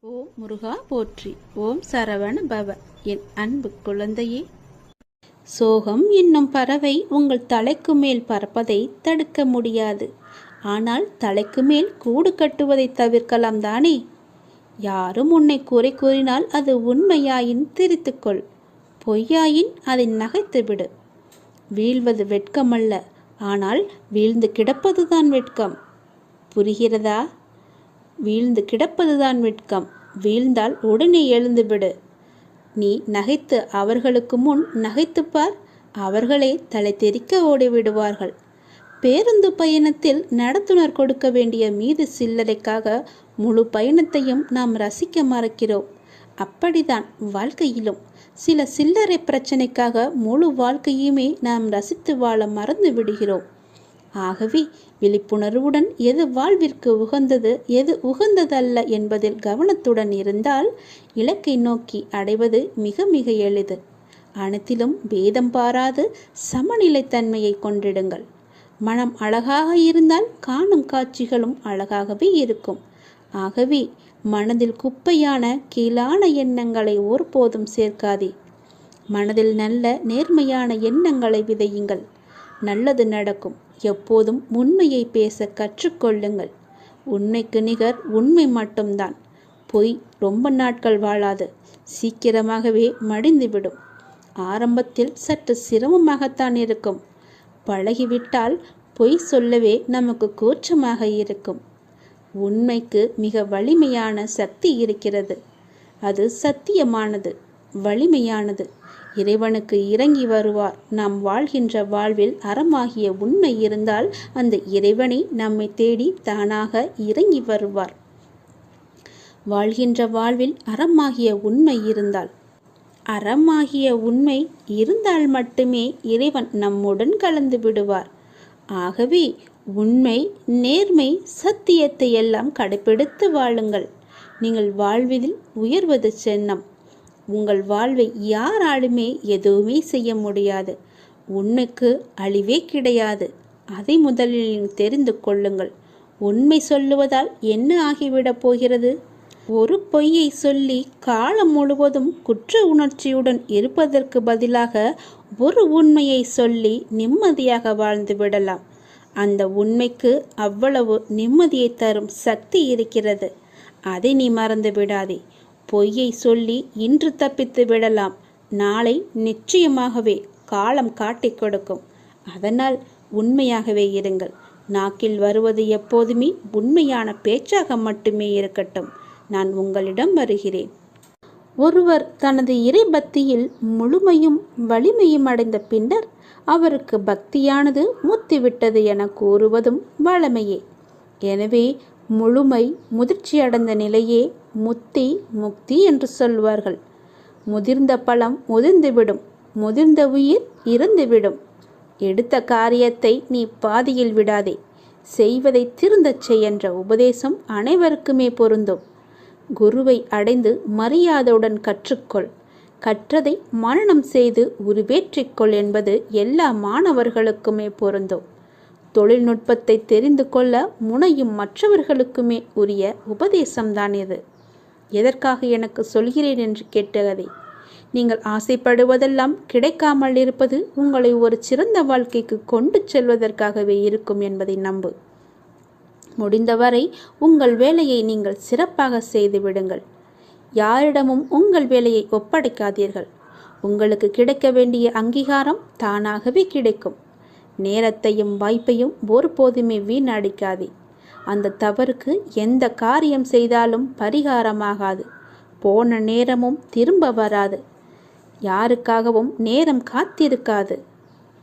ஓம் முருகா போற்றி. ஓம் சரவண பவ. என் அன்பு குழந்தையே, சோகம் என்னும் பறவை உங்கள் தலைக்கு மேல் பறப்பதை தடுக்க முடியாது. ஆனால் தலைக்கு மேல் கூடு கட்டுவதை தவிர்க்கலாம் தானே? யாரும் உன்னை குறை கூறினால் அது உண்மையாயின் திரித்துக்கொள், பொய்யாயின் அதை நகைத்துவிடு. வீழ்வது வெட்கமல்ல, ஆனால் வீழ்ந்து கிடப்பதுதான் வெட்கம். புரிகிறதா? வீழ்ந்து கிடப்பதுதான் வெட்கம். வீழ்ந்தால் உடனே எழுந்துவிடு. நீ நகைத்து அவர்களுக்கு முன் நகைத்துப்பார், அவர்களே தலை தெறிக்க ஓடிவிடுவார்கள். பேருந்து பயணத்தில் நடத்துனர் கொடுக்க வேண்டிய மீது சில்லறைக்காக முழு பயணத்தையும் நாம் ரசிக்க மறக்கிறோம். அப்படிதான் வாழ்க்கையிலும் சில சில்லறை பிரச்சனைக்காக முழு வாழ்க்கையுமே நாம் ரசித்து வாழ மறந்து விடுகிறோம். ஆகவே விழிப்புணர்வுடன் எது வாழ்விற்கு உகந்தது, எது உகந்ததல்ல என்பதில் கவனத்துடன் இருந்தால் இலக்கை நோக்கி அடைவது மிக மிக எளிது. அனைத்திலும் பேதம் பாராது சமநிலைத்தன்மையை கொண்டிடுங்கள். மனம் அழகாக இருந்தால் காணும் காட்சிகளும் அழகாகவே இருக்கும். ஆகவே மனதில் குப்பையான கீழான எண்ணங்களை ஒருபோதும் சேர்க்காதே. மனதில் நல்ல நேர்மையான எண்ணங்களை விதையுங்கள். நல்லது நடக்கும். எப்போதும் உண்மையை பேச கற்றுக்கொள்ளுங்கள். உண்மைக்கு நிகர் உண்மை மட்டும்தான். பொய் ரொம்ப நாட்கள் வாழாது, சீக்கிரமாகவே மடிந்துவிடும். ஆரம்பத்தில் சற்று சிரமமாகத்தான் இருக்கும். பழகிவிட்டால் பொய் சொல்லவே நமக்கு கூச்சமாக இருக்கும். உண்மைக்கு மிக வலிமையான சக்தி இருக்கிறது. அது சத்தியமானது, வலிமையானது. இறைவனுக்கு இறங்கி வருவார். நாம் வாழ்கின்ற வாழ்வில் அறமாகிய உண்மை இருந்தால் அந்த இறைவனை நம்மை தேடி தானாக இறங்கி வருவார். வாழ்கின்ற வாழ்வில் அறமாகிய உண்மை இருந்தால், அறமாகிய உண்மை இருந்தால் மட்டுமே இறைவன் நம்முடன் கலந்து விடுவார். ஆகவே உண்மை, நேர்மை, சத்தியத்தை எல்லாம் கடைபிடித்து வாழுங்கள். நீங்கள் வாழ்வதில் உயர்வது சென்னம். உங்கள் வாழ்வை யாராலுமே எதுவுமே செய்ய முடியாது. உண்மைக்கு அழிவே கிடையாது. அதை முதலில் தெரிந்து கொள்ளுங்கள். உண்மை சொல்லுவதால் என்ன ஆகிவிடப் போகிறது? ஒரு பொய்யை சொல்லி காலம் முழுவதும் குற்ற உணர்ச்சியுடன் இருப்பதற்கு பதிலாக ஒரு உண்மையை சொல்லி நிம்மதியாக வாழ்ந்து விடலாம். அந்த உண்மைக்கு அவ்வளவு நிம்மதியை தரும் சக்தி இருக்கிறது. அதை நீ மறந்து விடாதே. பொய்யை சொல்லி இன்று தப்பித்து விடலாம், நாளை நிச்சயமாகவே காலம் காட்டிக் கொடுக்கும். அதனால் உண்மையாகவே இருங்கள். நாக்கில் வருவது எப்போதுமே உண்மையான பேச்சாக மட்டுமே இருக்கட்டும். நான் உங்களிடம் வருகிறேன். ஒருவர் தனது இறை பக்தியில் முழுமையும் வலிமையும் அடைந்த பின்னர் அவருக்கு பக்தியானது முத்திவிட்டது என கூறுவதும் வழமையே. எனவே முழுமை முதிர்ச்சி அடைந்த நிலையே முத்தி, முக்தி என்று சொல்வார்கள். முதிர்ந்த பழம் முதிர்ந்துவிடும், முதிர்ந்த உயிர் இறந்துவிடும். எடுத்த காரியத்தை நீ பாதியில் விடாதே. செய்வதை திருந்தச் செய் என்ற உபதேசம் அனைவருக்குமே பொருந்தும். குருவை அடைந்து மரியாதையுடன் கற்றுக்கொள். கற்றதை மரணம் செய்து உருவேற்றிக்கொள் என்பது எல்லா மாணவர்களுக்குமே பொருந்தும். தொழில்நுட்பத்தை தெரிந்து கொள்ள முனையும் மற்றவர்களுக்குமே உரிய உபதேசம்தான் இது. எதற்காக எனக்கு சொல்கிறேன் என்று கேட்டதை, நீங்கள் ஆசைப்படுவதெல்லாம் கிடைக்காமல் இருப்பது உங்களை ஒரு சிறந்த வாழ்க்கைக்கு கொண்டு செல்வதற்காகவே இருக்கும் என்பதை நம்பு. முடிந்தவரை உங்கள் வேலையை நீங்கள் சிறப்பாக செய்து விடுங்கள். யாரிடமும் உங்கள் வேலையை ஒப்படைக்காதீர்கள். உங்களுக்கு கிடைக்க வேண்டிய அங்கீகாரம் தானாகவே கிடைக்கும். நேரத்தையும் வாய்ப்பையும் ஒருபோதுமே வீணடிக்காதே. அந்த தவறுக்கு எந்த காரியம் செய்தாலும் பரிகாரமாகாது. போன நேரமும் திரும்ப வராது. யாருக்காகவும் நேரம் காத்திருக்காது.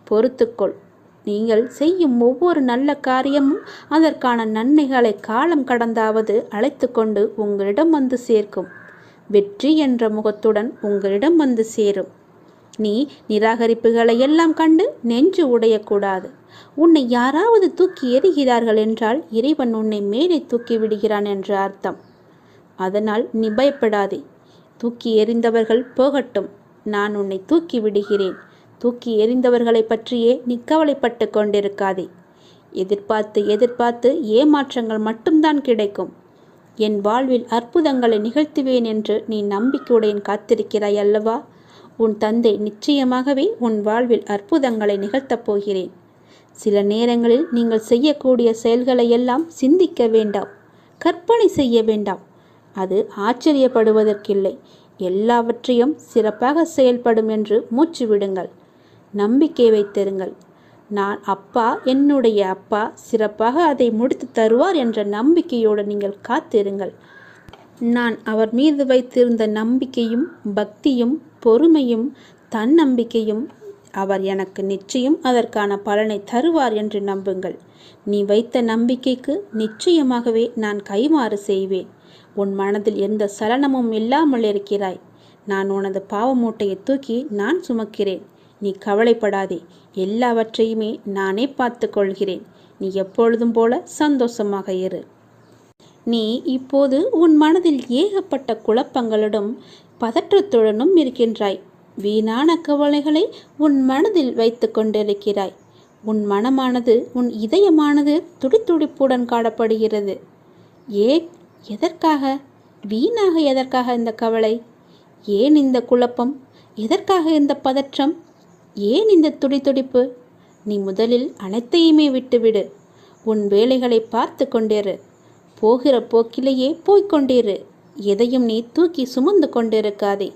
பொறுத்துக்கொள். நீங்கள் செய்யும் ஒவ்வொரு நல்ல காரியமும் அதற்கான நன்மைகளை காலம் கடந்தாவது அழைத்து கொண்டு உங்களிடம் வந்து சேர்க்கும். வெற்றி என்ற முகத்துடன் உங்களிடம் வந்து சேரும். நீ நிராகரிப்புகளை எல்லாம் கண்டு நெஞ்சு உடையக்கூடாது. உன்னை யாராவது தூக்கி எறிகிறார்கள் என்றால் இறைவன் உன்னை மேலே தூக்கி விடுகிறான் என்று அர்த்தம். அதனால் நீ பயப்படாதே. தூக்கி எறிந்தவர்கள் போகட்டும், நான் உன்னை தூக்கி விடுகிறேன். தூக்கி எறிந்தவர்களை பற்றியே நீ கவலைப்பட்டு கொண்டிருக்காதே. எதிர்பார்த்து எதிர்பார்த்து ஏமாற்றங்கள் மட்டும்தான் கிடைக்கும். என் வாழ்வில் அற்புதங்களை நிகழ்த்துவேன் என்று நீ நம்பிக்கையுடன் காத்திருக்கிறாய் அல்லவா? உன் தந்தை நிச்சயமாகவே உன் வாழ்வில் அற்புதங்களை நிகழ்த்தப் போகிறேன். சில நேரங்களில் நீங்கள் செய்யக்கூடிய செயல்களை எல்லாம் சிந்திக்க வேண்டாம், கற்பனை செய்ய வேண்டாம். அது ஆச்சரியப்படுவதற்கில்லை. எல்லாவற்றையும் சிறப்பாக செயல்படும் என்று மூச்சு விடுங்கள். நம்பிக்கை வைத்திருங்கள். நான் அப்பா, என்னுடைய அப்பா சிறப்பாக அதை முடித்து தருவார் என்ற நம்பிக்கையோடு நீங்கள் காத்திருங்கள். நான் அவர் மீது வைத்திருந்த நம்பிக்கையும் பக்தியும் பொறுமையும் தன்னம்பிக்கையும் அவர் எனக்கு நிச்சயம் அதற்கான பலனை தருவார் என்று நம்புங்கள். நீ வைத்த நம்பிக்கைக்கு நிச்சயமாகவே நான் கைமாறு செய்வேன். உன் மனதில் எந்த சலனமும் இல்லாமல் இருக்கிறாய். நான் உனது பாவ மூட்டையை தூக்கி நான் சுமக்கிறேன். நீ கவலைப்படாதே, எல்லாவற்றையுமே நானே பார்த்து கொள்கிறேன். நீ எப்பொழுதும் போல சந்தோஷமாக இரு. நீ இப்போது உன் மனதில் ஏகப்பட்ட குழப்பங்களுடன் பதற்றத்துடனும் இருக்கின்றாய். வீணான கவலைகளை உன் மனதில் வைத்து கொண்டிருக்கிறாய். உன் மனமானது, உன் இதயமானது துடித்துடிப்புடன் காணப்படுகிறது. எதற்காக? வீணாக எதற்காக இந்த கவலை? ஏன் இந்த குழப்பம்? எதற்காக இந்த பதற்றம்? ஏன் இந்த துடித்துடிப்பு? நீ முதலில் அனைத்தையுமே விட்டுவிடு. உன் வேலைகளை பார்த்து கொண்டிரு. போகிற போக்கிலேயே போய்கொண்டிரு. எதையும் நீ தூக்கி சுமந்து கொண்டிருக்காதே.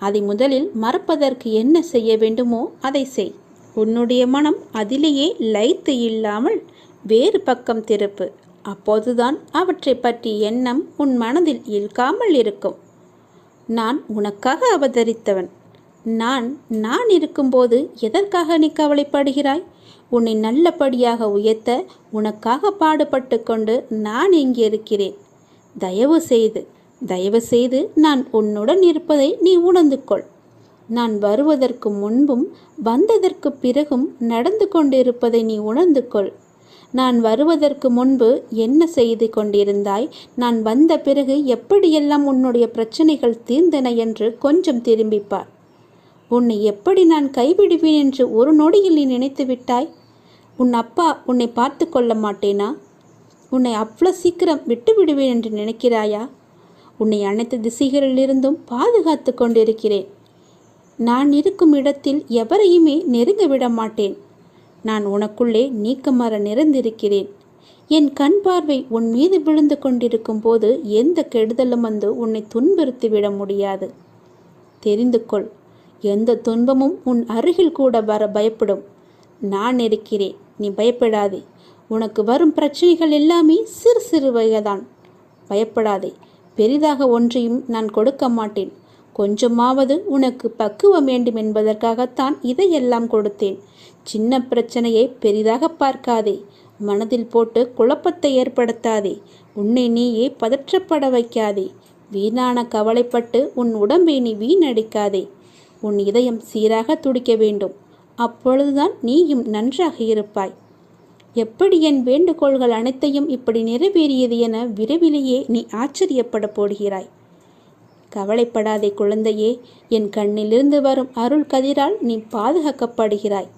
அதை முதலில் மறப்பதற்கு என்ன செய்ய வேண்டுமோ அதை செய். உன்னுடைய மனம் அதிலேயே லயித்து இல்லாமல் வேறு பக்கம் திருப்பு. அப்போதுதான் அவற்றை பற்றி எண்ணம் உன் மனதில் இழுக்காமல் இருக்கும். நான் உனக்காக அவதரித்தவன். நான் இருக்கும்போது எதற்காக நீ கவலைப்படுகிறாய்? உன்னை நல்லபடியாக உயர்த்த உனக்காக பாடுபட்டு கொண்டு நான் இங்கே இருக்கிறேன். தயவு செய்து நான் உன்னுடன் இருப்பதை நீ உணர்ந்து கொள். நான் வருவதற்கு முன்பும் வந்ததற்கு பிறகும் நடந்து கொண்டிருப்பதை நீ உணர்ந்து கொள். நான் வருவதற்கு முன்பு என்ன செய்து கொண்டிருந்தாய், நான் வந்த பிறகு எப்படியெல்லாம் உன்னுடைய பிரச்சனைகள் தீர்ந்தன என்று கொஞ்சம் திரும்பிப்பார். உன்னை எப்படி நான் கைவிடுவேன் என்று ஒரு நொடியில் நீ நினைத்து விட்டாய்? உன் அப்பா உன்னை பார்த்து கொள்ள மாட்டேனா? உன்னை அவ்வளோ சீக்கிரம் விட்டு விடுவேன் என்று நினைக்கிறாயா? உன்னை அனைத்து திசைகளிலிருந்தும் பாதுகாத்து கொண்டிருக்கிறேன். நான் இருக்கும் இடத்தில் எவரையுமே நெருங்க விட மாட்டேன். நான் உனக்குள்ளே நீக்கமற நிறைந்திருக்கிறேன். என் கண் பார்வை உன் மீது விழுந்து கொண்டிருக்கும் போது எந்த கெடுதலும் வந்து உன்னை துன்புறுத்தி விட முடியாது. தெரிந்து கொள், எந்த துன்பமும் உன் அருகில் கூட வர பயப்படும். நான் இருக்கிறேன், நீ பயப்படாதே. உனக்கு வரும் பிரச்சனைகள் எல்லாமே சிறு சிறு வகைதான். பயப்படாதே. பெரிதாக ஒன்றையும் நான் கொடுக்க மாட்டேன். கொஞ்சமாவது உனக்கு பக்குவம் வேண்டும் என்பதற்காகத்தான் இதையெல்லாம் கொடுத்தேன். சின்ன பிரச்சனையை பெரிதாக பார்க்காதே. மனதில் போட்டு குழப்பத்தை ஏற்படுத்தாதே. உன்னை நீயே பதற்றப்பட வைக்காதே. வீணான கவலைப்பட்டு உன் உடம்பை நீ வீணடிக்காதே. உன் இதயம் சீராக துடிக்க வேண்டும். அப்பொழுதுதான் நீயும் நன்றாக இருப்பாய். எப்படி என் வேண்டுகோள்கள் அனைத்தையும் இப்படி நிறைவேறியது என விரைவிலேயே நீ ஆச்சரியப்பட போடுகிறாய். கவலைப்படாதே குழந்தையே. என் கண்ணிலிருந்து வரும் அருள் கதிரால் நீ பாதுகாக்கப்படுகிறாய்.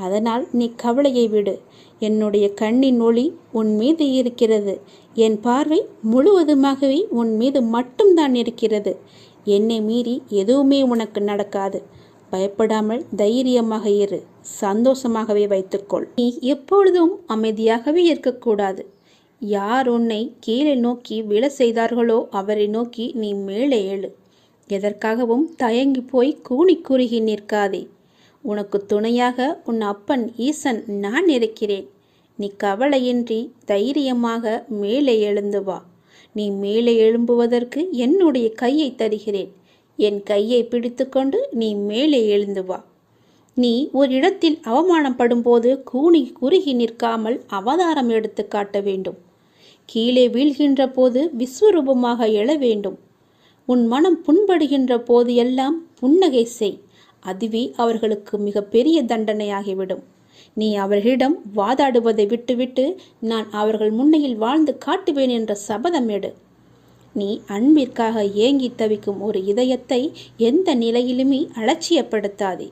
அதனால் நீ கவலையை விடு. என்னுடைய கண்ணின் ஒளி உன் மீது இருக்கிறது. என் பார்வை முழுவதுமாகவே உன் மீது மட்டும்தான் இருக்கிறது. என்னை மீறி எதுவுமே உனக்கு நடக்காது. பயப்படாமல் தைரியமாக இரு. சந்தோஷமாகவே வைத்துக்கொள். நீ எப்பொழுதும் அமைதியாகவே இருக்கக்கூடாது. யார் உன்னை கீழே நோக்கி விழ செய்தார்களோ அவரை நோக்கி நீ மேலே எழு. எதற்காகவும் தயங்கி போய் கூனி குறுகி நிற்காதே. உனக்கு துணையாக உன் அப்பன் ஈசன் நான் இருக்கிறேன். நீ கவலையின்றி தைரியமாக மேலே எழுந்து வா. நீ மேலே எழும்புவதற்கு என்னுடைய கையை தருகிறேன். என் கையை பிடித்துக்கொண்டு நீ மேலே எழுந்து வா. நீ ஒரு இடத்தில் அவமானப்படும் போது கூனி குறுகி நிற்காமல் அவதாரம் எடுத்து காட்ட வேண்டும். கீழே வீழ்கின்ற போது விஸ்வரூபமாக எழ வேண்டும். உன் மனம் புண்படுகின்ற போது எல்லாம் புன்னகை செய். அதுவே அவர்களுக்கு மிக பெரிய தண்டனையாகிவிடும். நீ அவர்களிடம் வாதாடுவதை விட்டுவிட்டு நான் அவர்கள் முன்னையில் வாழ்ந்து காட்டுவேன் என்ற சபதம் எடு. நீ அன்பிற்காக ஏங்கி தவிக்கும் ஒரு இதயத்தை எந்த நிலையிலுமே அலட்சியப்படுத்தாதே.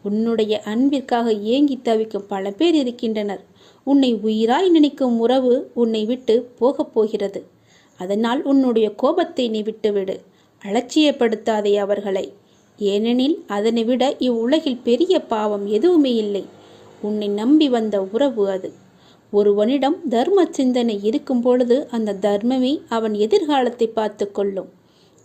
உன்னுடைய அன்பிற்காக ஏங்கி தவிக்கும் பல பேர் இருக்கின்றனர். உன்னை உயிராய் நினைக்கும் உறவு உன்னை விட்டு போகப் போகிறது. அதனால் உன்னுடைய கோபத்தை நீ விட்டுவிடு. அலட்சியப்படுத்தாதே அவர்களை. ஏனெனில் அதனை விட இவ்வுலகில் பெரிய பாவம் எதுவுமே இல்லை. உன்னை நம்பி வந்த உறவு அது. ஒருவனிடம் தர்ம சிந்தனை இருக்கும் பொழுது அந்த தர்மமே அவன் எதிர்காலத்தை பார்த்து கொள்ளும்.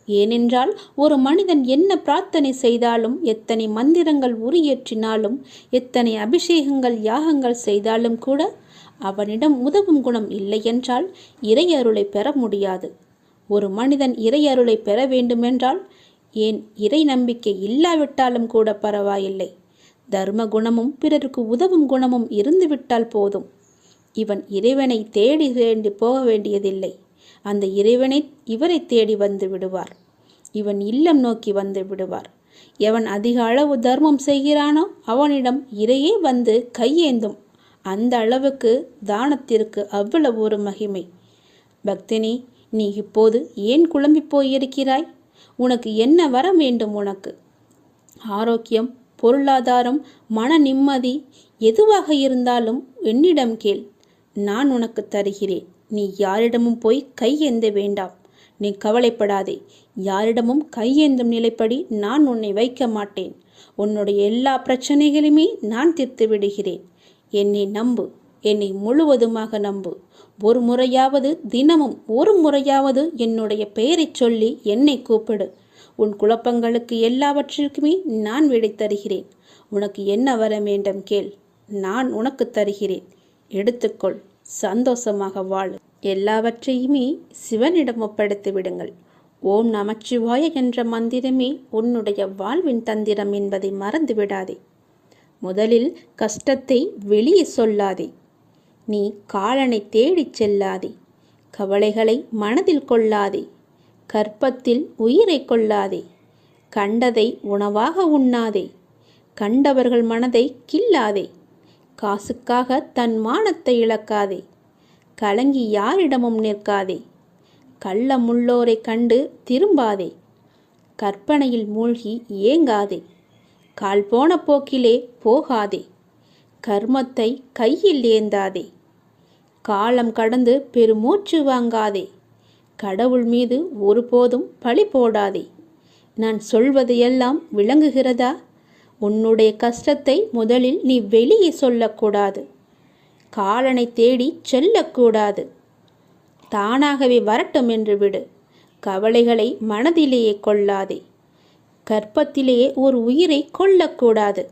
ஏனென்றால் ஒரு மனிதன் என்ன பிரார்த்தனை செய்தாலும், எத்தனை மந்திரங்கள் உரியேற்றினாலும், எத்தனை அபிஷேகங்கள் யாகங்கள் செய்தாலும் கூட அவனிடம் உதவும் குணம் இல்லை என்றால் இறையருளை பெற முடியாது. ஒரு மனிதன் இறையருளை பெற வேண்டுமென்றால், ஏன் இறை நம்பிக்கை இல்லாவிட்டாலும் கூட பரவாயில்லை, தர்ம குணமும் பிறருக்கு உதவும் குணமும் இருந்துவிட்டால் போதும். இவன் இறைவனை தேடி போக வேண்டியதில்லை. அந்த இறைவனை இவரை தேடி வந்து விடுவார். இவன் இல்லம் நோக்கி வந்து விடுவார். எவன் அதிக அளவு தர்மம் செய்கிறானோ அவனிடம் இறையே வந்து கையேந்தும். அந்த அளவுக்கு தானத்திற்கு அவ்வளவு ஒரு மகிமை. பக்தினி, நீ இப்போது ஏன் குழம்பி போயிருக்கிறாய்? உனக்கு என்ன வர வேண்டும்? உனக்கு ஆரோக்கியம், பொருளாதாரம், மன நிம்மதி எதுவாக இருந்தாலும் என்னிடம் கேள். நான் உனக்கு தருகிறேன். நீ யாரிடமும் போய் கையேந்த வேண்டாம். நீ கவலைப்படாதே. யாரிடமும் கையேந்தும் நிலைப்படி நான் உன்னை வைக்க மாட்டேன். உன்னுடைய எல்லா பிரச்சனைகளுமே நான் தீர்த்து விடுகிறேன். என்னை நம்பு. என்னை முழுவதுமாக நம்பு. ஒரு முறையாவது, தினமும் ஒரு முறையாவது என்னுடைய பெயரை சொல்லி என்னை கூப்பிடு. உன் குழப்பங்களுக்கு எல்லாவற்றிற்குமே நான் விடை தருகிறேன். உனக்கு என்ன வர வேண்டும் கேள். நான் உனக்கு தருகிறேன். எடுத்துக்கொள். சந்தோஷமாக வாழு. எல்லாவற்றையுமே சிவனிடம் ஒப்படைத்து விடுங்கள். ஓம் நமச்சிவாய என்ற மந்திரமே உன்னுடைய வாழ்வின் தந்திரம் என்பதை மறந்து விடாதே. முதலில் கஷ்டத்தை வெளியே சொல்லாதே. நீ காலனை தேடிச் செல்லாதே. கவலைகளை மனதில் கொள்ளாதே. கற்பத்தில் உயிரை கொள்ளாதே. கண்டதை உணவாக உண்ணாதே. கண்டவர்கள் மனதை கில்லாதே. காசுக்காக தன் மானத்தை இழக்காதே. கலங்கி யாரிடமும் நிற்காதே. கள்ளமுள்ளோரை கண்டு திரும்பாதே. கற்பனையில் மூழ்கி ஏங்காதே. கால் போன போக்கிலே போகாதே. கர்மத்தை கையில் ஏந்தாதே. காலம் கடந்து பெருமூச்சு வாங்காதே. கடவுள் மீது ஒருபோதும் பழி போடாதே. நான் சொல்வது எல்லாம் விளங்குகிறதா? உன்னுடைய கஷ்டத்தை முதலில் நீ வெளியே சொல்லக்கூடாது. காலனை தேடி செல்லக்கூடாது. தானாகவே வரட்டும் என்று விடு. கவலைகளை மனதிலேயே கொள்ளாதே. கற்பத்திலேயே ஒரு உயிரை கொல்லக்கூடாது.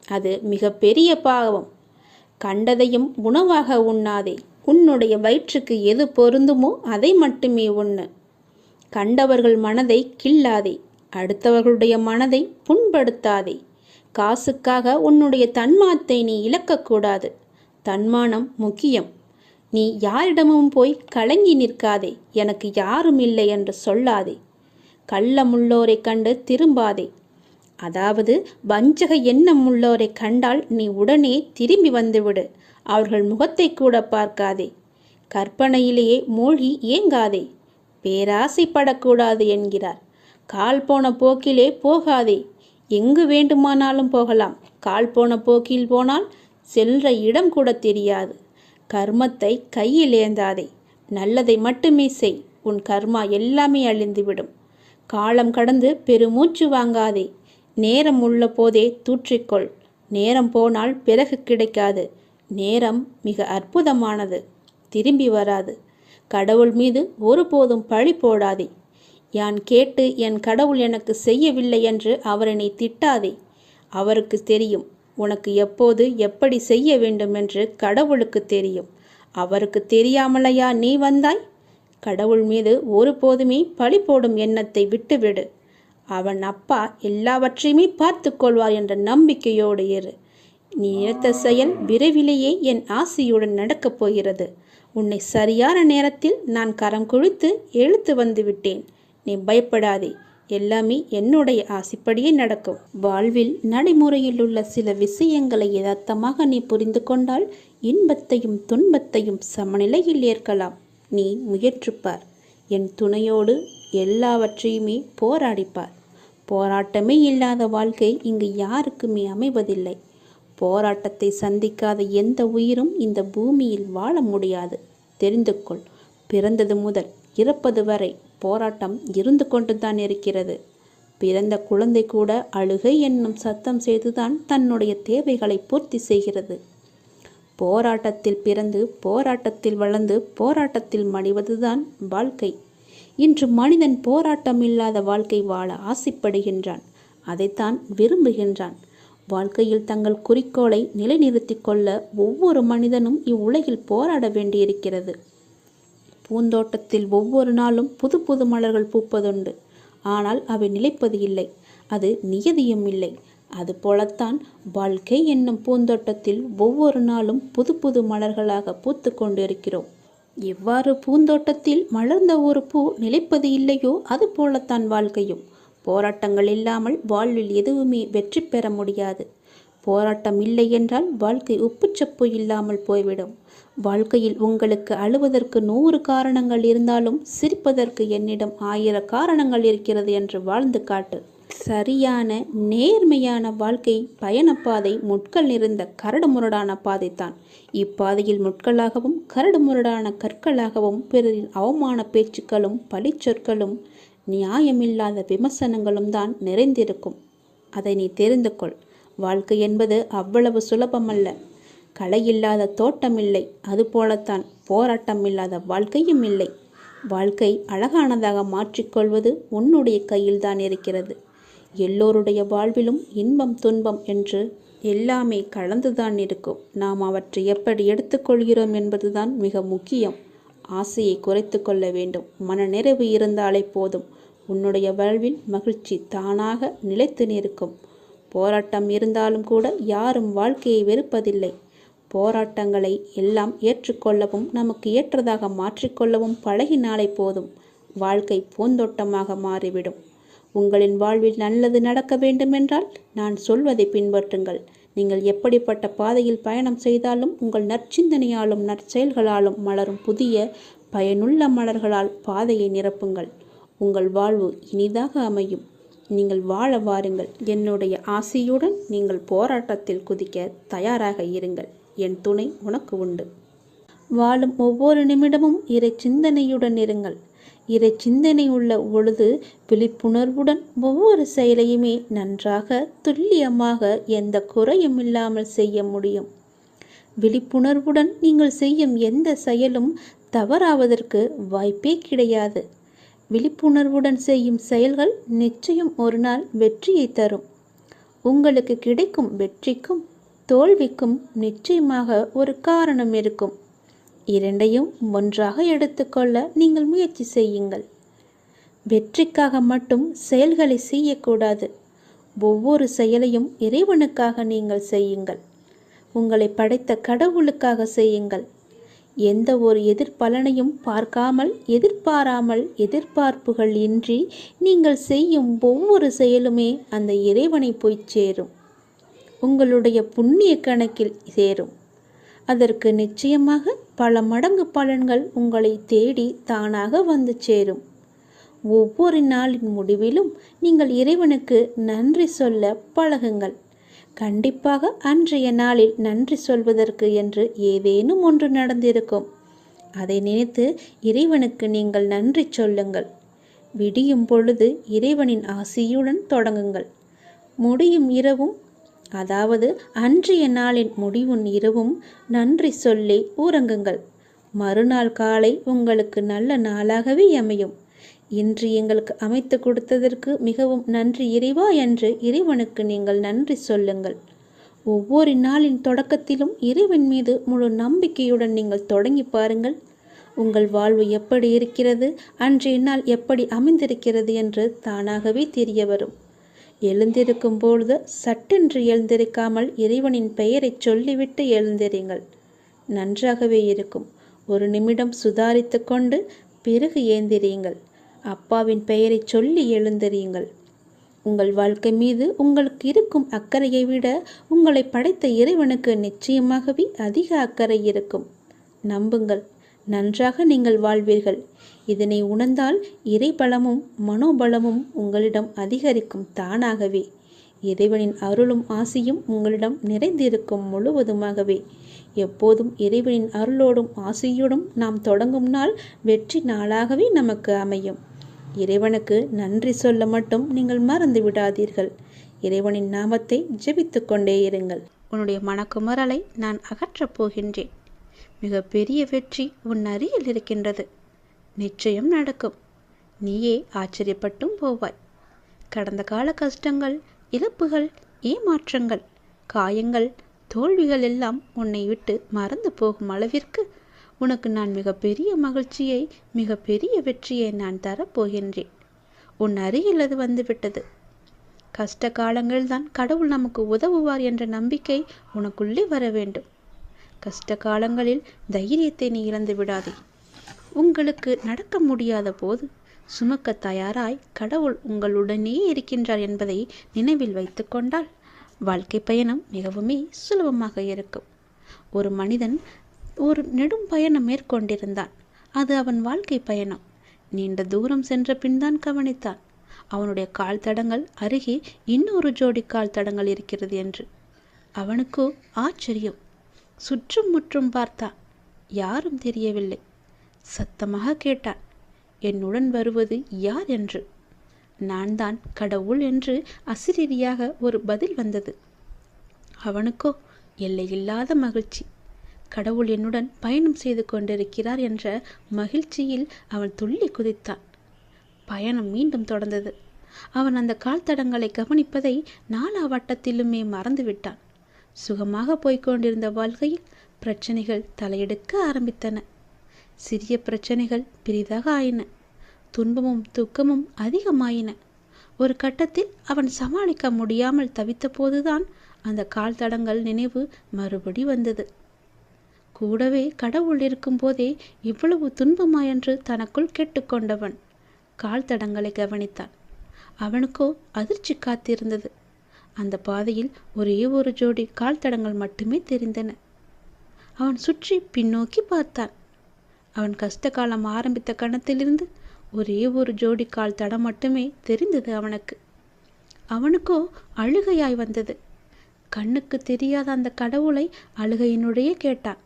அது மிக பெரிய பாவம். கண்டதையும் உணவாக உண்ணாதே. உன்னுடைய வயிற்றுக்கு எது பொருந்துமோ அதை மட்டுமே உண்ணு. கண்டவர்கள் மனதை கில்லாதே. அடுத்தவர்களுடைய மனதை புண்படுத்தாதே. காசுக்காக உன்னுடைய தன்மானத்தை நீ இழக்கக்கூடாது. தன்மானம் முக்கியம். நீ யாரிடமும் போய் கலங்கி நிற்காதே. எனக்கு யாரும் இல்லை என்று சொல்லாதே. கள்ளமுள்ளோரை கண்டு திரும்பாதே. அதாவது வஞ்சக எண்ணம் உள்ளோரை கண்டால் நீ உடனே திரும்பி வந்துவிடு. அவர்கள் முகத்தை கூட பார்க்காதே. கற்பனையிலேயே மூழ்கி ஏங்காதே. பேராசைப்படக்கூடாது என்கிறார். கால் போன போக்கிலே போகாதே. எங்கு வேண்டுமானாலும் போகலாம். கால் போன போக்கில் போனால் செல்ற இடம் கூட தெரியாது. கர்மத்தை கையில் ஏந்தாதே. நல்லதை மட்டுமே செய். உன் கர்மா எல்லாமே அழிந்துவிடும். காலம் கடந்து பெருமூச்சு வாங்காதே. நேரம் உள்ள போதே தூற்றிக்கொள். நேரம் போனால் பிறகு கிடைக்காது. நேரம் மிக அற்புதமானது. திரும்பி வராது. கடவுள் மீது ஒருபோதும் பழி போடாதே. யான் கேட்டு என் கடவுள் எனக்கு செய்யவில்லை என்று அவரை நீ திட்டாதே. அவருக்கு தெரியும் உனக்கு எப்போது எப்படி செய்ய வேண்டும் என்று. கடவுளுக்கு தெரியும். அவருக்கு தெரியாமலையா நீ வந்தாய்? கடவுள் மீது ஒருபோதுமே பழி போடும் எண்ணத்தை விட்டுவிடு. அவன் அப்பா எல்லாவற்றையுமே பார்த்து கொள்வார் என்ற நம்பிக்கையோடு இரு. நீ நினைத்த செயல் விரைவிலேயே என் ஆசையுடன் நடக்கப் போகிறது. உன்னை சரியான நேரத்தில் நான் கரம் குழித்து இழுத்து வந்து விட்டேன். நீ பயப்படாதே. எல்லாமே என்னுடைய ஆசைப்படியே நடக்கும். வாழ்வில் நடைமுறையில் உள்ள சில விஷயங்களை யதார்த்தமாக நீ புரிந்து கொண்டால் இன்பத்தையும் துன்பத்தையும் சமநிலையில் ஏற்கலாம். நீ முயற்றுப்பார். என் துணையோடு எல்லாவற்றையுமே போராடிப்பார். போராட்டமே இல்லாத வாழ்க்கை இங்கு யாருக்குமே அமைவதில்லை. போராட்டத்தை சந்திக்காத எந்த உயிரும் இந்த பூமியில் வாழ முடியாது. தெரிந்து கொள். பிறந்தது முதல் இறப்பது வரை போராட்டம் இருந்து கொண்டுதான் இருக்கிறது. பிறந்த குழந்தை கூட அழுகை என்னும் சத்தம் செய்துதான் தன்னுடைய தேவைகளை பூர்த்தி செய்கிறது. போராட்டத்தில் பிறந்து போராட்டத்தில் வளர்ந்து போராட்டத்தில் மடிவதுதான் வாழ்க்கை. இன்று மனிதன் போராட்டம் இல்லாத வாழ்க்கை வாழ ஆசைப்படுகின்றான். அதைத்தான் விரும்புகின்றான். வாழ்க்கையில் தங்கள் குறிக்கோளை நிலைநிறுத்தி கொள்ள ஒவ்வொரு மனிதனும் இவ்வுலகில் போராட வேண்டியிருக்கிறது. பூந்தோட்டத்தில் ஒவ்வொரு நாளும் புது புது மலர்கள் பூப்பதுண்டு. ஆனால் அவை நிலைப்பது இல்லை. அது நியதியும் இல்லை. அதுபோலத்தான் வாழ்க்கை என்னும் பூந்தோட்டத்தில் ஒவ்வொரு நாளும் புது புது மலர்களாக பூத்து கொண்டிருக்கிறோம். எவ்வாறு பூந்தோட்டத்தில் மலர்ந்த ஒரு பூ நிலைப்பது இல்லையோ அது போலத்தான் வாழ்க்கையும். போராட்டங்கள் இல்லாமல் வாழ்வில் எதுவுமே வெற்றி பெற முடியாது. போராட்டம் இல்லை என்றால் வாழ்க்கை உப்புச்சப்பு இல்லாமல் போய்விடும். வாழ்க்கையில் உங்களுக்கு அழுவதற்கு 100 காரணங்கள் இருந்தாலும் சிரிப்பதற்கு என்னிடம் 1000 காரணங்கள் இருக்கிறது என்று வாழ்ந்து காட்டு. சரியான நேர்மையான வாழ்க்கை பயணப்பாதை முட்கள் நிறைந்த கரடுமுரடான பாதைத்தான். இப்பாதையில் முட்களாகவும் கரடுமுரடான கற்களாகவும் பிறரின் அவமான பேச்சுக்களும் பழிச்சொற்களும் நியாயமில்லாத விமர்சனங்களும் தான் நிறைந்திருக்கும். அதை நீ தெரிந்து கொள். வாழ்க்கை என்பது அவ்வளவு சுலபமல்ல. களை இல்லாத தோட்டம் இல்லை. அதுபோலத்தான் போராட்டம் இல்லாத வாழ்க்கையும் இல்லை. வாழ்க்கை அழகானதாக மாற்றிக்கொள்வது உன்னுடைய கையில்தான் இருக்கிறது. எல்லோருடைய வாழ்விலும் இன்பம் துன்பம் என்று எல்லாமே கலந்துதான் இருக்கும். நாம் அவற்றை எப்படி எடுத்துக்கொள்கிறோம் என்பதுதான் மிக முக்கியம். ஆசையை குறைத்து கொள்ள வேண்டும். மனநிறைவு இருந்தாலே போதும். உன்னுடைய வாழ்வில் மகிழ்ச்சி தானாக நிலைத்து நிற்கும். போராட்டம் இருந்தாலும் கூட யாரும் வாழ்க்கையை வெறுப்பதில்லை. போராட்டங்களை எல்லாம் ஏற்றுக்கொள்ளவும் நமக்கு ஏற்றதாக மாற்றிக்கொள்ளவும் பழகினாலே போதும். வாழ்க்கை பூந்தோட்டமாக மாறிவிடும். உங்களின் வாழ்வில் நல்லது நடக்க வேண்டுமென்றால் நான் சொல்வதை பின்பற்றுங்கள். நீங்கள் எப்படிப்பட்ட பாதையில் பயணம் செய்தாலும் உங்கள் நற்சிந்தனையாலும் நற்செயல்களாலும் மலரும் புதிய பயனுள்ள மலர்களால் பாதையை நிரப்புங்கள். உங்கள் வாழ்வு இனிதாக அமையும். நீங்கள் வாழ வாருங்கள். என்னுடைய ஆசையுடன் நீங்கள் போராட்டத்தில் குதிக்க தயாராக இருங்கள். என் துணை உனக்கு உண்டு. வாழும் ஒவ்வொரு நிமிடமும் இறை சிந்தனையுடன் இருங்கள். இறை சிந்தனை உள்ள பொழுது விழிப்புணர்வுடன் ஒவ்வொரு செயலையுமே நன்றாக துல்லியமாக எந்த குறையும் இல்லாமல் செய்ய முடியும். விழிப்புணர்வுடன் நீங்கள் செய்யும் எந்த செயலும் தவறாவதற்கு வாய்ப்பே கிடையாது. விழிப்புணர்வுடன் செய்யும் செயல்கள் நிச்சயம் ஒரு நாள் வெற்றியை தரும். உங்களுக்கு கிடைக்கும் வெற்றிக்கும் தோல்விக்கும் நிச்சயமாக ஒரு காரணம் இருக்கும். இரண்டையும் ஒன்றாக எடுத்துக்கொள்ள நீங்கள் முயற்சி செய்யுங்கள். வெற்றிக்காக மட்டும் செயல்களை செய்யக்கூடாது. ஒவ்வொரு செயலையும் இறைவனுக்காக நீங்கள் செய்யுங்கள். உங்களை படைத்த கடவுளுக்காக செய்யுங்கள். எந்த ஒரு எதிர்பலனையும் பார்க்காமல் எதிர்பாராமல் எதிர்பார்ப்புகள் இன்றி நீங்கள் செய்யும் ஒவ்வொரு செயலுமே அந்த இறைவனை போய் சேரும். உங்களுடைய புண்ணிய கணக்கில் சேரும். அதற்கு நிச்சயமாக பல மடங்கு பலன்கள் உங்களை தேடி தானாக வந்து சேரும். ஒவ்வொரு நாளின் முடிவிலும் நீங்கள் இறைவனுக்கு நன்றி சொல்ல பழகுங்கள். கண்டிப்பாக அன்றைய நாளில் நன்றி சொல்வதற்கு என்று ஏதேனும் ஒன்று நடந்திருக்கும். அதை நினைத்து இறைவனுக்கு நீங்கள் நன்றி சொல்லுங்கள். விடியும் பொழுது இறைவனின் ஆசியுடன் தொடங்குங்கள். முடியும் இரவும், அதாவது அன்றைய நாளின் முடிவும் இரவும் நன்றி சொல்லி உறங்குங்கள். மறுநாள் காலை உங்களுக்கு நல்ல நாளாகவே அமையும். இன்று எங்களுக்கு அமைத்து கொடுத்ததற்கு மிகவும் நன்றி இறைவா என்று இறைவனுக்கு நீங்கள் நன்றி சொல்லுங்கள். ஒவ்வொரு நாளின் தொடக்கத்திலும் இறைவன் மீது முழு நம்பிக்கையுடன் நீங்கள் தொடங்கி பாருங்கள். உங்கள் வாழ்வு எப்படி இருக்கிறது, அன்றைய நாள் எப்படி அமைந்திருக்கிறது என்று தானாகவே தெரிய வரும். எழுந்திருக்கும் பொழுது சட்டென்று எழுந்திருக்காமல் இறைவனின் பெயரை சொல்லிவிட்டு எழுந்திருங்கள். நன்றாகவே இருக்கும். ஒரு நிமிடம் சுதாரித்து கொண்டு பிறகு ஏந்திரியுங்கள். அப்பாவின் பெயரை சொல்லி எழுந்திரியுங்கள். உங்கள் வாழ்க்கை மீது உங்களுக்கு இருக்கும் அக்கறையை விட உங்களை படைத்த இறைவனுக்கு நிச்சயமாகவே அதிக அக்கறை இருக்கும். நம்புங்கள், நன்றாக நீங்கள் வாழ்வீர்கள். இதனை உணர்ந்தால் இறை பலமும் மனோபலமும் உங்களிடம் அதிகரிக்கும் தானாகவே. இறைவனின் அருளும் ஆசியும் உங்களிடம் நிறைந்திருக்கும் முழுவதுமாகவே. எப்போதும் இறைவனின் அருளோடும் ஆசியோடும் நாம் தொடங்கும் நாள் வெற்றி நாளாகவே நமக்கு அமையும். இறைவனுக்கு நன்றி சொல்ல மட்டும் நீங்கள் மறந்து விடாதீர்கள். இறைவனின் நாமத்தை ஜெபித்து கொண்டே இருங்கள். உன்னுடைய மனக்குமரலை நான் அகற்றப் போகின்றேன். மிக பெரிய வெற்றி உன் அருகில் இருக்கின்றது. நிச்சயம் நடக்கும். நீயே ஆச்சரியப்பட்டும் போவாய். கடந்த கால கஷ்டங்கள், இழப்புகள், ஏமாற்றங்கள், காயங்கள், தோல்விகள் எல்லாம் உன்னை விட்டு மறந்து போகும் அளவிற்கு உனக்கு நான் மிகப்பெரிய மகிழ்ச்சியை, மிகப்பெரிய வெற்றியை நான் தரப்போகின்றேன். உன் அருகில் அது வந்துவிட்டது. கஷ்ட காலங்கள்தான் கடவுள் நமக்கு உதவுவார் என்ற நம்பிக்கை உனக்குள்ளே வர வேண்டும். கஷ்ட காலங்களில் தைரியத்தை நீ இழந்து விடாதே. உங்களுக்கு நடக்க முடியாத போது சுமக்க தயாராய் கடவுள் உங்களுடனே இருக்கின்றார் என்பதை நினைவில் வைத்து கொண்டால் வாழ்க்கை பயணம் மிகவுமே சுலபமாக இருக்கும். ஒரு மனிதன் ஒரு நெடும் பயணம் மேற்கொண்டிருந்தான். அது அவன் வாழ்க்கை பயணம். நீண்ட தூரம் சென்ற பின் தான் கவனித்தான் அவனுடைய கால் தடங்கள் அருகே இன்னொரு ஜோடி கால் தடங்கள் இருக்கிறது என்று. அவனுக்கோ ஆச்சரியம். சுற்றும் முற்றும் பார்த்தான். யாரும் தெரியவில்லை. சத்தமாக கேட்டான், என்னுடன் வருவது யார் என்று. நான் தான் கடவுள் என்று அசிரீரியாக ஒரு பதில் வந்தது. அவனுக்கோ எல்லையில்லாத மகிழ்ச்சி. கடவுள் என்னுடன் பயணம் செய்து கொண்டிருக்கிறார் என்ற மகிழ்ச்சியில் அவன் துள்ளி குதித்தான். பயணம் மீண்டும் தொடர்ந்தது. அவன் அந்த கால் தடங்களை கவனிப்பதை நாலா வட்டத்திலுமே மறந்துவிட்டான். சுகமாக போய்கொண்டிருந்த வாழ்க்கையில் பிரச்சனைகள் தலையெடுக்க ஆரம்பித்தன. சிறிய பிரச்சனைகள் பெரிதாக ஆயின. துன்பமும் துக்கமும் அதிகமாயின. ஒரு கட்டத்தில் அவன் சமாளிக்க முடியாமல் தவித்த போதுதான் அந்த கால் தடங்கள் நினைவு மறுபடி வந்தது. கூடவே கடவுள் இருக்கும் போதே இவ்வளவு துன்பமா என்று தனக்குள் கேட்டுக்கொண்டவன் கால் தடங்களை கவனித்தான். அவனுக்கோ அதிர்ச்சி காத்திருந்தது. அந்த பாதையில் ஒரே ஒரு ஜோடி கால் தடங்கள் மட்டுமே தெரிந்தன. அவன் சுற்றி பின்னோக்கி பார்த்தான். அவன் கஷ்ட காலம் ஆரம்பித்த கணத்திலிருந்து ஒரே ஒரு ஜோடி கால் தடம் மட்டுமே தெரிந்தது அவனுக்கு. அவனுக்கோ அழுகையாய் வந்தது. கண்ணுக்கு தெரியாத அந்த கடவுளை அழுகையினுடைய கேட்டான்.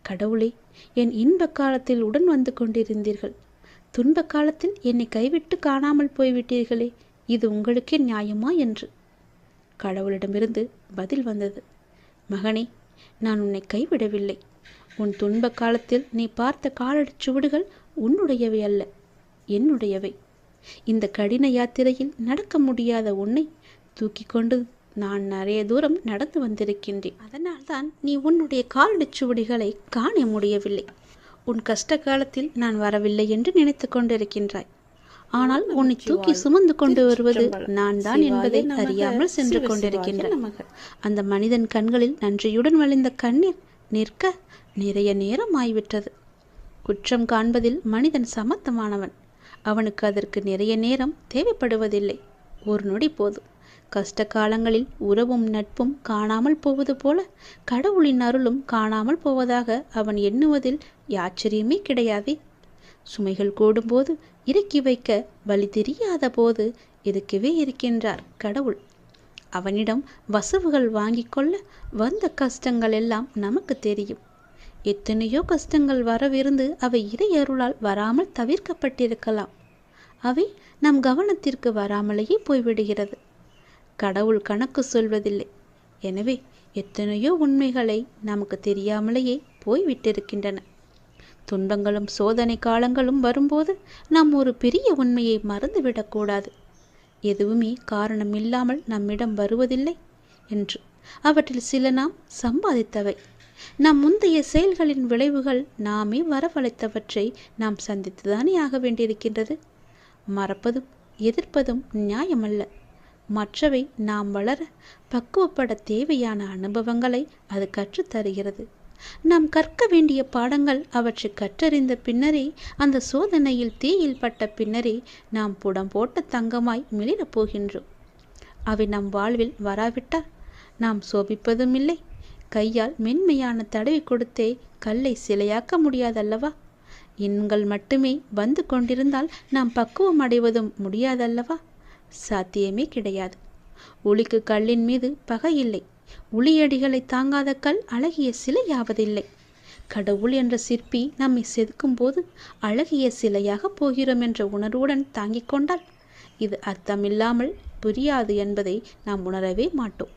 கடவுளே, என் இன்ப காலத்தில் உடன் வந்து கொண்டிருந்தீர்கள். துன்ப காலத்தில் என்னை கைவிட்டு காணாமல் போய்விட்டீர்களே, இது உங்களுக்கே நியாயமா என்று. கடவுளிடமிருந்து பதில் வந்தது. மகனே, நான் உன்னை கைவிடவில்லை. உன் துன்ப காலத்தில் நீ பார்த்த காலடிச் சுவடுகள் உன்னுடையவை அல்ல, என்னுடையவை. இந்த கடின யாத்திரையில் நடக்க முடியாத உன்னை தூக்கி கொண்டு நான் நிறைய தூரம் நடந்து வந்திருக்கின்றேன். அதனால்தான் நீ உன்னுடைய காலடிச் சுவடுகளை காண முடியவில்லை. உன் கஷ்ட காலத்தில் நான் வரவில்லை என்று நினைத்து கொண்டிருக்கின்றாய். ஆனால் உன்னை தூக்கி சுமந்து கொண்டு வருவது நான் தான் என்பதை அறியாமல் சென்று கொண்டிருக்கின்றேன். அந்த மனிதன் கண்களில் நன்றியுடன் வழிந்த கண்ணீர் நிற்க நிறைய நேரம் ஆய்விட்டது. குற்றம் காண்பதில் மனிதன் சமத்தமானவன். அவனுக்கு அதற்கு நிறைய நேரம் தேவைப்படுவதில்லை. ஒரு நொடி போதும். கஷ்ட காலங்களில் உறவும் நட்பும் காணாமல் போவது போல கடவுளின் அருளும் காணாமல் போவதாக அவன் எண்ணுவதில் ஆச்சரியமே கிடையாதே. சுமைகள் கூடும்போது இறக்கி வைக்க வழி தெரியாத போது இருக்கவே இருக்கின்றார் கடவுள். அவனிடம் வசவுகள் வாங்கி கொள்ள வந்த கஷ்டங்கள் எல்லாம் நமக்கு தெரியும். எத்தனையோ கஷ்டங்கள் வரவிருந்து அவை இறை அருளால் வராமல் தவிர்க்கப்பட்டிருக்கலாம். அவை நம் கவனத்திற்கு வராமலேயே போய்விடுகிறது. கடவுள் கணக்கு சொல்வதில்லை. எனவே எத்தனையோ உண்மைகளை நமக்கு தெரியாமலேயே போய்விட்டிருக்கின்றன. துன்பங்களும் சோதனை காலங்களும் வரும்போது நாம் ஒரு பெரிய உண்மையை மறந்துவிடக்கூடாது. எதுவுமே காரணம் இல்லாமல் நம்மிடம் வருவதில்லை என்று. அவற்றில் சில நாம் சம்பாதித்தவை. நம் முந்தைய செயல்களின் விளைவுகள் நாமே வரவழைத்தவற்றை நாம் சந்தித்துதானே ஆக வேண்டியிருக்கின்றது. மறப்பதும் எதிர்ப்பதும் நியாயமல்ல. மற்றவை நாம் வளர பக்குவப்பட தேவையான அனுபவங்களை அது கற்றுத்தருகிறது. நாம் கற்க வேண்டிய பாடங்கள் அவற்றை கற்றறிந்த பின்னரே, அந்த சோதனையில் தீயில் பட்ட பின்னரே நாம் புடம் போட்ட தங்கமாய் மிளிரப் போகின்றோம். அவை நம் வாழ்வில் வராவிட்டால் நாம் சோபிப்பதும் இல்லை. கையால் மென்மையான தடவி கொடுத்தே கல்லை சிலையாக்க முடியாதல்லவா? எண்கள் மட்டுமே வந்து கொண்டிருந்தால் நாம் பக்குவம் அடைவதும் முடியாதல்லவா? சாத்தியமே கிடையாது. உளிக்கு கல்லின் மீது பகை இல்லை. உளியடிகளை தாங்காத கல் அழகிய சிலையாவதில்லை. கடவுள் என்ற சிற்பி நம்மை செதுக்கும் போது அழகிய சிலையாக போகிறோம் என்ற உணர்வுடன் தாங்கிக் கொண்டால் இது அர்த்தமில்லாமல் புரியாது என்பதை நாம் உணரவே மாட்டோம்.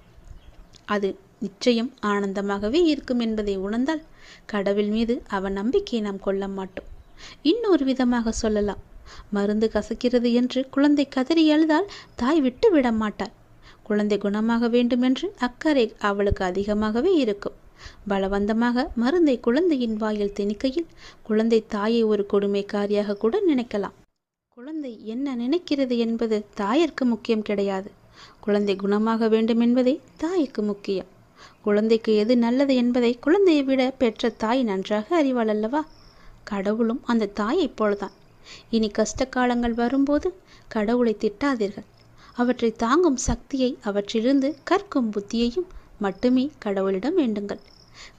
அது நிச்சயம் ஆனந்தமாகவே இருக்கும் என்பதை உணர்ந்தால் கடவுள் மீது அவன் நம்பிக்கையை நாம் கொள்ள மாட்டோம். இன்னொரு விதமாக சொல்லலாம், மருந்து கசக்கிறது என்று குழந்தை கதறி அழுதால் தாய் விட்டு விட மாட்டாள். குழந்தை குணமாக வேண்டும் என்று அக்கறை அவளுக்கு அதிகமாகவே இருக்கும். பலவந்தமாக மருந்தை குழந்தையின் வாயில் திணிக்கையில் குழந்தை தாயை ஒரு கொடுமைக்காரியாக கூட நினைக்கலாம். குழந்தை என்ன நினைக்கிறது என்பது தாயிற்கு முக்கியம் கிடையாது. குழந்தை குணமாக வேண்டும் என்பதே தாய்க்கு முக்கியம். குழந்தைக்கு எது நல்லது என்பதை குழந்தையை விட பெற்ற தாய் நன்றாக அறிவாள் அல்லவா? கடவுளும் அந்த தாயைப் போலதான். இனி கஷ்ட காலங்கள் வரும்போது கடவுளை திட்டாதீர்கள். அவற்றை தாங்கும் சக்தியை, அவற்றிலிருந்து கற்கும் புத்தியையும் மட்டுமே கடவுளிடம் வேண்டுங்கள்.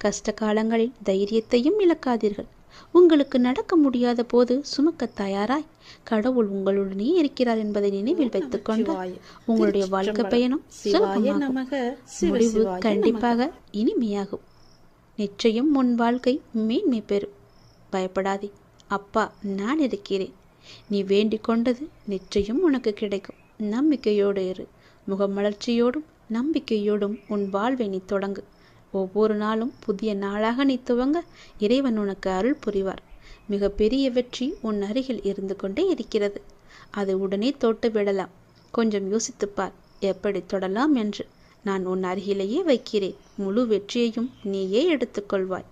கஷ்ட காலங்களில் தைரியத்தையும் இழக்காதீர்கள். உங்களுக்கு நடக்க முடியாத போது சுமக்க தயாராய் கடவுள் உங்களுடனே இருக்கிறார் என்பதை நினைவில் வைத்துக் கொண்டு உங்களுடைய வாழ்க்கை பயணம் முடிவு கண்டிப்பாக இனிமையாகும். நிச்சயம் உன் வாழ்க்கை மேன்மை பெறும். பயப்படாதே, அப்பா நான் இருக்கிறேன். நீ வேண்டிக் கொண்டது நிச்சயம் உனக்கு கிடைக்கும். நம்பிக்கையோடு இரு. முகமலர்ச்சியோடும் நம்பிக்கையோடும் உன் வாழ்வை நீ தொடங்கு. ஒவ்வொரு நாளும் புதிய நாளாக நீ துவங்க இறைவன் உனக்கு அருள் புரிவார். மிக பெரிய வெற்றி உன் அருகில் இருந்து கொண்டே இருக்கிறது. அதை உடனே தொட்டு விடலாம். கொஞ்சம் யோசித்துப்பார் எப்படி தொடலாம் என்று. நான் உன் அருகிலேயே வைக்கிறேன். முழு வெற்றியையும் நீயே எடுத்துக்கொள்வாய்.